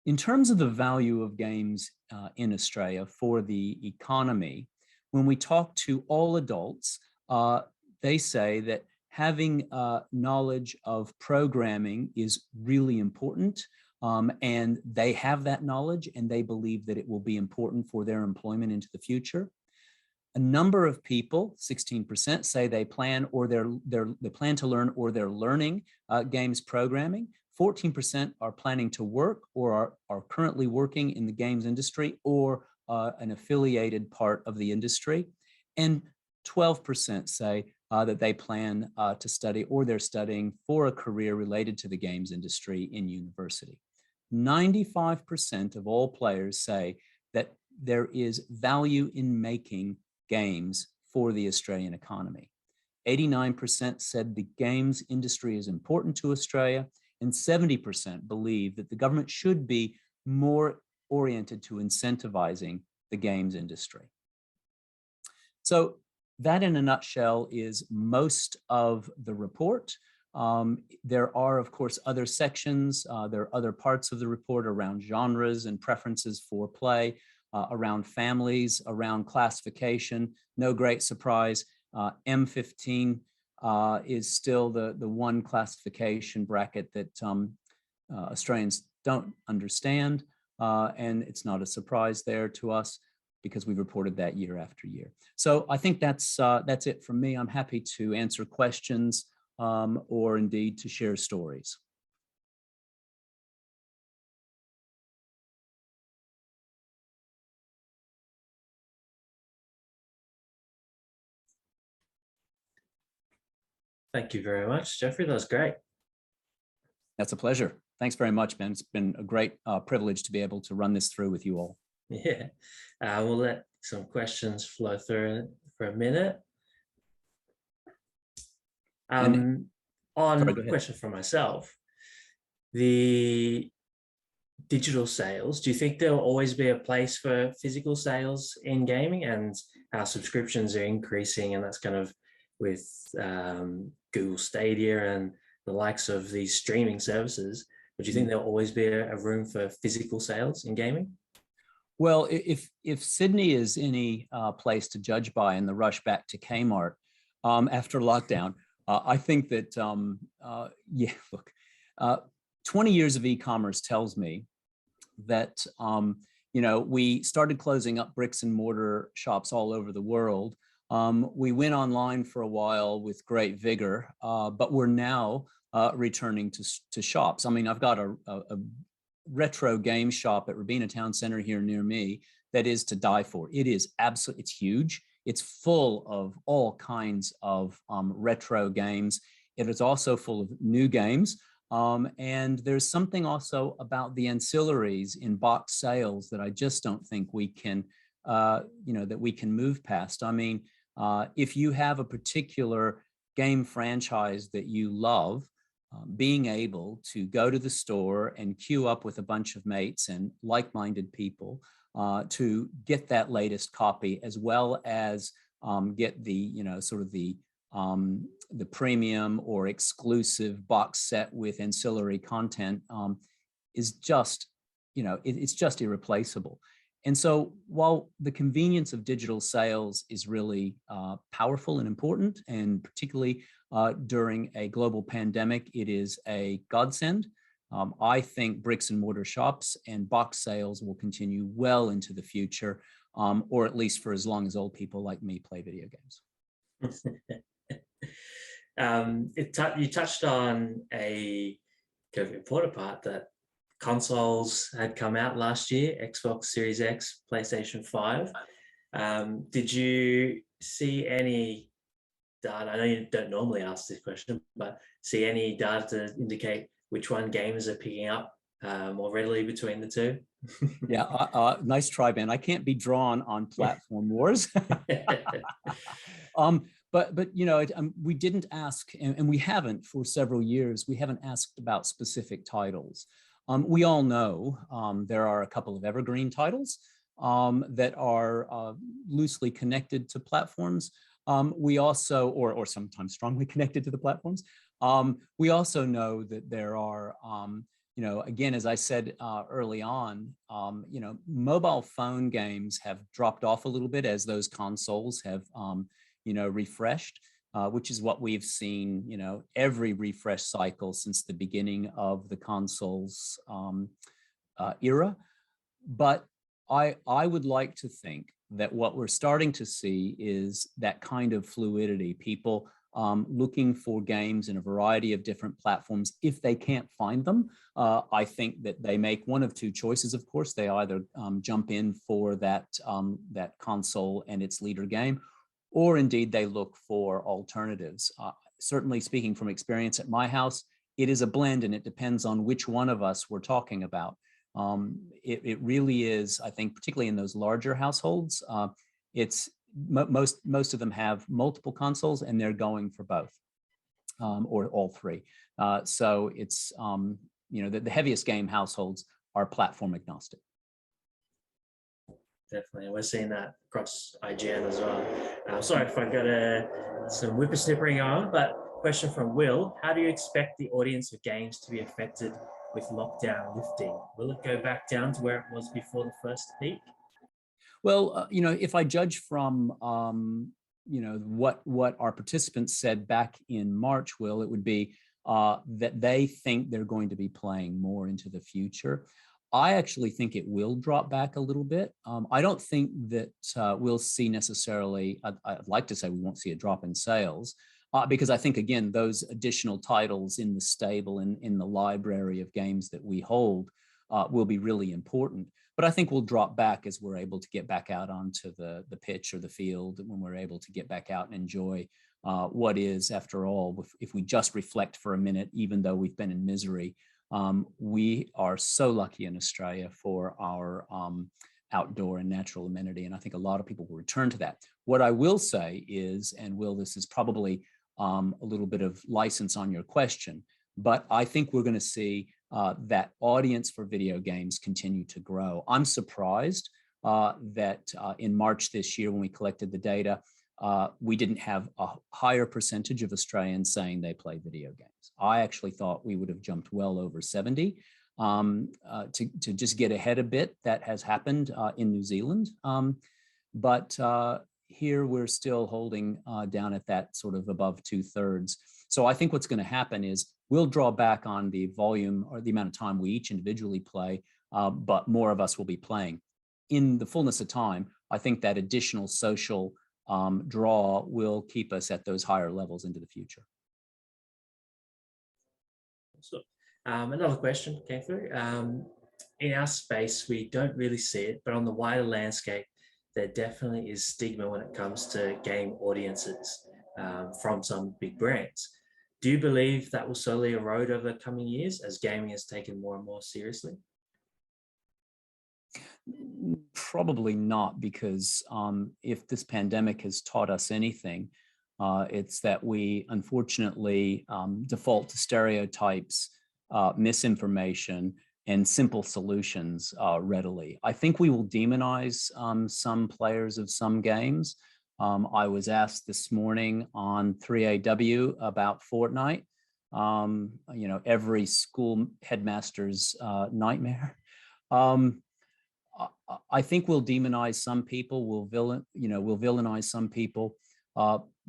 In terms of the value of games in Australia for the economy, when we talk to all adults, they say that having knowledge of programming is really important. And they have that knowledge, and they believe that it will be important for their employment into the future. A number of people, 16%, say they plan to learn or they're learning games programming. 14% are planning to work or are currently working in the games industry or an affiliated part of the industry. And 12% say that they plan to study or they're studying for a career related to the games industry in university. 95% of all players say that there is value in making games for the Australian economy. 89% said the games industry is important to Australia, and 70% believe that the government should be more oriented to incentivizing the games industry. So that, in a nutshell, is most of the report. There are, of course, other sections. There are other parts of the report around genres and preferences for play, around families, around classification. No great surprise. M15 is still the one classification bracket that Australians don't understand. And it's not a surprise there to us, because we've reported that year after year. So I think that's it from me. I'm happy to answer questions or indeed to share stories. Thank you very much, Jeffrey. That was great. That's a pleasure. Thanks very much, Ben. It's been a great privilege to be able to run this through with you all. Yeah, we'll let some questions flow through for a minute. On a question for myself, the digital sales, do you think there'll always be a place for physical sales in gaming, and how subscriptions are increasing, and that's kind of with Google Stadia and the likes of these streaming services, but do you think there'll always be a room for physical sales in gaming? Well, if Sydney is any place to judge by in the rush back to Kmart after lockdown, I think that, yeah, look, 20 years of e-commerce tells me that, you know, we started closing up bricks and mortar shops all over the world. We went online for a while with great vigor, but we're now returning to shops. I mean, I've got a retro game shop at Robina Town Center here near me that is to die for. It is absolutely, it's huge. It's full of all kinds of retro games. It is also full of new games. And there's something also about the ancillaries in box sales that I just don't think we can, that we can move past. I mean, if you have a particular game franchise that you love, being able to go to the store and queue up with a bunch of mates and like-minded people to get that latest copy, as well as get the, sort of the premium or exclusive box set with ancillary content is just, it's just irreplaceable. And so while the convenience of digital sales is really powerful and important, and particularly during a global pandemic, it is a godsend. I think bricks and mortar shops and box sales will continue well into the future, or at least for as long as old people like me play video games. You touched on a kind of important part, that consoles had come out last year, Xbox Series X, PlayStation 5. Did you see any data? I know you don't normally ask this question, but see any data to indicate which one gamers are picking up more readily between the two? Yeah, nice try, Ben. I can't be drawn on platform wars. But we didn't ask, and we haven't for several years, we haven't asked about specific titles. We all know there are a couple of evergreen titles that are loosely connected to platforms. We also, or sometimes strongly connected to the platforms. We also know that there are, again, as I said early on, mobile phone games have dropped off a little bit as those consoles have, refreshed, which is what we've seen, every refresh cycle since the beginning of the consoles era. But I would like to think that what we're starting to see is that kind of fluidity, people looking for games in a variety of different platforms. If they can't find them, I think that they make one of two choices, of course. They either jump in for that console and its leader game, or indeed they look for alternatives. Certainly speaking from experience at my house, it is a blend, and it depends on which one of us we're talking about. It really is, I think, particularly in those larger households, it's most of them have multiple consoles and they're going for both, or all three. So it's, the heaviest game households are platform agnostic. Definitely, we're seeing that across IGN as well. Sorry if I got some whippersnippering on, but question from Will: how do you expect the audience of games to be affected with lockdown lifting? Will it go back down to where it was before the first peak? Well, if I judge from what our participants said back in March, Will, it would be that they think they're going to be playing more into the future. I actually think it will drop back a little bit. I don't think that we'll see necessarily, I'd like to say we won't see a drop in sales, because I think, again, those additional titles in the stable and in the library of games that we hold will be really important. But I think we'll drop back as we're able to get back out onto the pitch or the field, when we're able to get back out and enjoy what is, after all, if we just reflect for a minute, even though we've been in misery, we are so lucky in Australia for our outdoor and natural amenity. And I think a lot of people will return to that. What I will say is, and Will, this is probably a little bit of license on your question, but I think we're going to see that audience for video games continue to grow. I'm surprised that in March this year, when we collected the data, we didn't have a higher percentage of Australians saying they play video games. I actually thought we would have jumped well over 70 to just get ahead a bit. That has happened in New Zealand. But here we're still holding down at that sort of above 2/3. So I think what's going to happen is we'll draw back on the volume or the amount of time we each individually play, but more of us will be playing. In the fullness of time, I think that additional social draw will keep us at those higher levels into the future. So, another question came through. In our space, we don't really see it, but on the wider landscape, there definitely is stigma when it comes to game audiences from some big brands. Do you believe that will slowly erode over the coming years as gaming is taken more and more seriously? Probably not, because if this pandemic has taught us anything, it's that we unfortunately default to stereotypes, misinformation, and simple solutions readily. I think we will demonize some players of some games. I was asked this morning on 3AW about Fortnite, every school headmaster's nightmare. I think we'll demonize some people, we'll villainize some people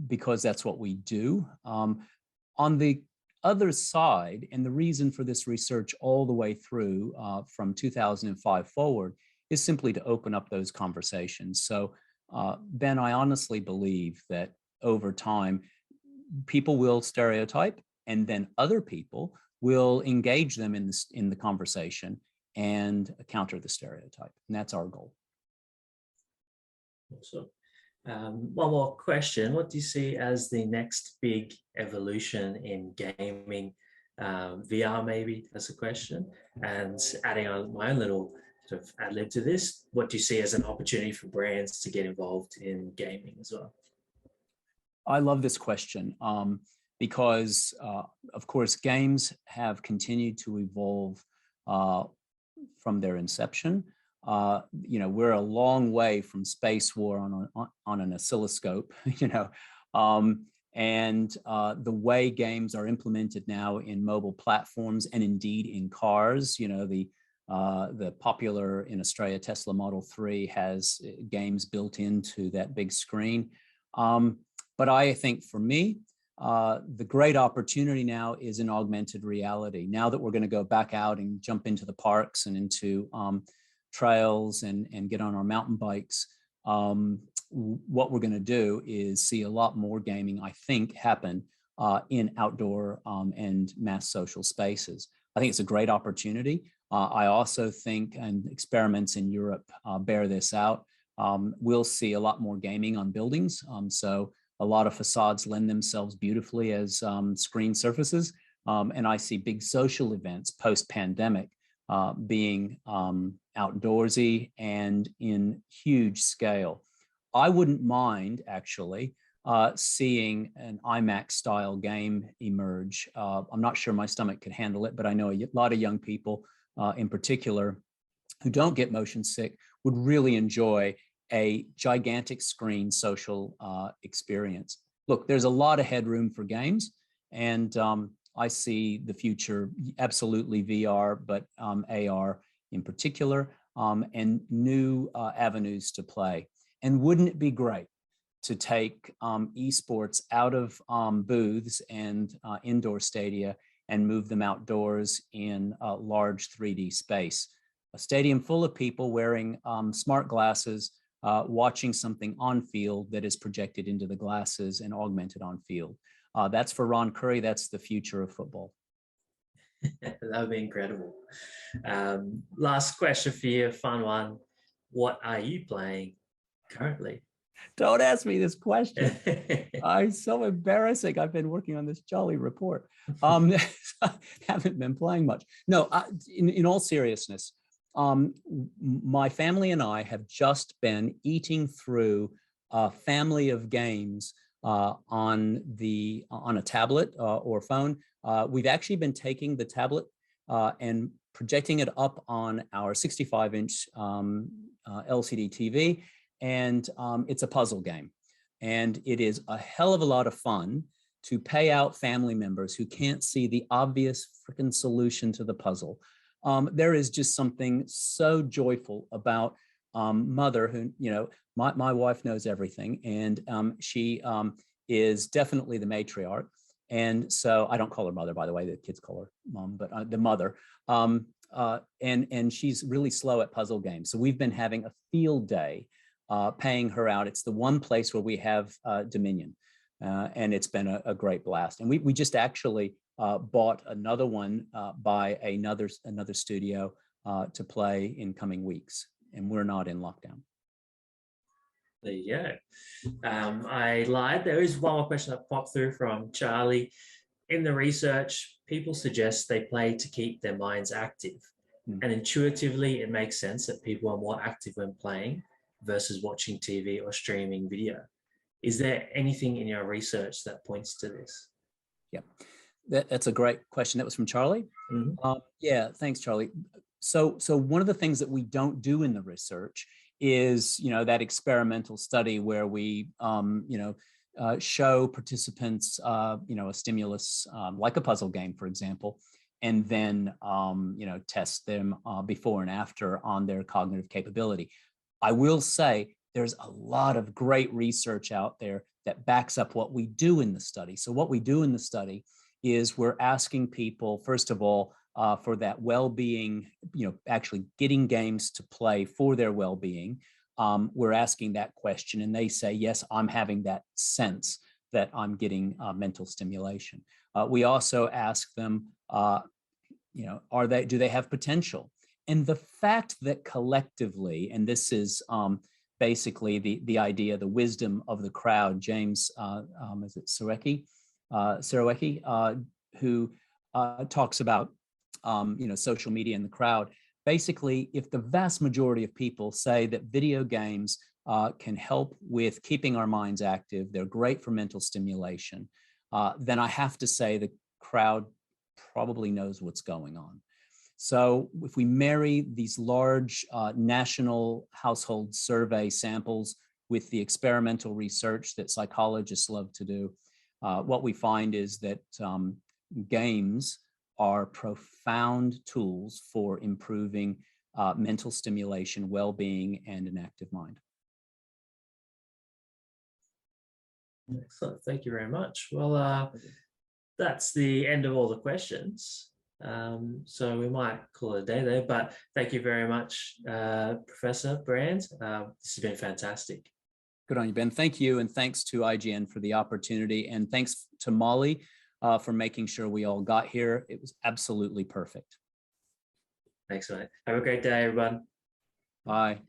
because that's what we do. On the other side, and the reason for this research all the way through from 2005 forward is simply to open up those conversations. So Ben, I honestly believe that over time, people will stereotype, and then other people will engage them in the conversation and counter the stereotype. And that's our goal. So, one more question. What do you see as the next big evolution in gaming? VR maybe as a question. And adding on my own little sort of ad lib to this, what do you see as an opportunity for brands to get involved in gaming as well? I love this question because, of course, games have continued to evolve from their inception. We're a long way from Space War on an oscilloscope, and the way games are implemented now in mobile platforms and indeed in cars. The popular in Australia Tesla Model 3 has games built into that big screen. But I think for me, the great opportunity now is in augmented reality. Now that we're going to go back out and jump into the parks and into trails and get on our mountain bikes, what we're going to do is see a lot more gaming, I think, happen in outdoor and mass social spaces. I think it's a great opportunity. I also think, and experiments in Europe bear this out, we'll see a lot more gaming on buildings. So a lot of facades lend themselves beautifully as screen surfaces. And I see big social events post-pandemic being outdoorsy and in huge scale. I wouldn't mind actually seeing an IMAX style game emerge. I'm not sure my stomach could handle it, but I know a lot of young people in particular who don't get motion sick would really enjoy a gigantic screen social experience. Look, there's a lot of headroom for games, and I see the future absolutely VR, but AR in particular, and new avenues to play. And wouldn't it be great to take esports out of booths and indoor stadia and move them outdoors in a large 3D space? A stadium full of people wearing smart glasses, watching something on field that is projected into the glasses and augmented on field. That's for Ron Curry. That's the future of football. That would be incredible. Last question for you, fun one. What are you playing currently? Don't ask me this question. It's so embarrassing. I've been working on this jolly report. Haven't been playing much. No, in all seriousness, my family and I have just been eating through a family of games on a tablet or phone. We've actually been taking the tablet and projecting it up on our 65-inch LCD TV, and it's a puzzle game. And it is a hell of a lot of fun to pay out family members who can't see the obvious freaking solution to the puzzle. There is just something so joyful about mother who, my wife knows everything, and she is definitely the matriarch. And so I don't call her mother, by the way, the kids call her mom, but the mother. And she's really slow at puzzle games. So we've been having a field day paying her out. It's the one place where we have Dominion. And it's been a great blast. And we just actually bought another one by another studio to play in coming weeks, and we're not in lockdown. There you go. I lied. There is one more question that popped through from Charlie. In the research, people suggest they play to keep their minds active. And intuitively, it makes sense that people are more active when playing versus watching TV or streaming video. Is there anything in your research that points to this? Yeah, that's a great question. That was from Charlie. Yeah, thanks, Charlie. So one of the things that we don't do in the research is, that experimental study where we, show participants, a stimulus like a puzzle game, for example, and then, test them before and after on their cognitive capability. I will say there's a lot of great research out there that backs up what we do in the study. So what we do in the study is we're asking people, first of all, for that well-being, actually getting games to play for their well-being. We're asking that question and they say, yes, I'm having that sense that I'm getting mental stimulation. We also ask them, do they have potential? And the fact that collectively, and this is basically the idea, the wisdom of the crowd, James, is it Sarowecki, who talks about, social media and the crowd. Basically, if the vast majority of people say that video games can help with keeping our minds active, they're great for mental stimulation, then I have to say the crowd probably knows what's going on. So if we marry these large national household survey samples with the experimental research that psychologists love to do, what we find is that games are profound tools for improving mental stimulation, well-being, and an active mind. Excellent. Thank you very much. Well, that's the end of all the questions. So we might call it a day there, but thank you very much, Professor Brand. This has been fantastic. Good on you, Ben. Thank you. And thanks to IGN for the opportunity. And thanks to Molly for making sure we all got here. It was absolutely perfect. Thanks, mate. Have a great day, everyone. Bye.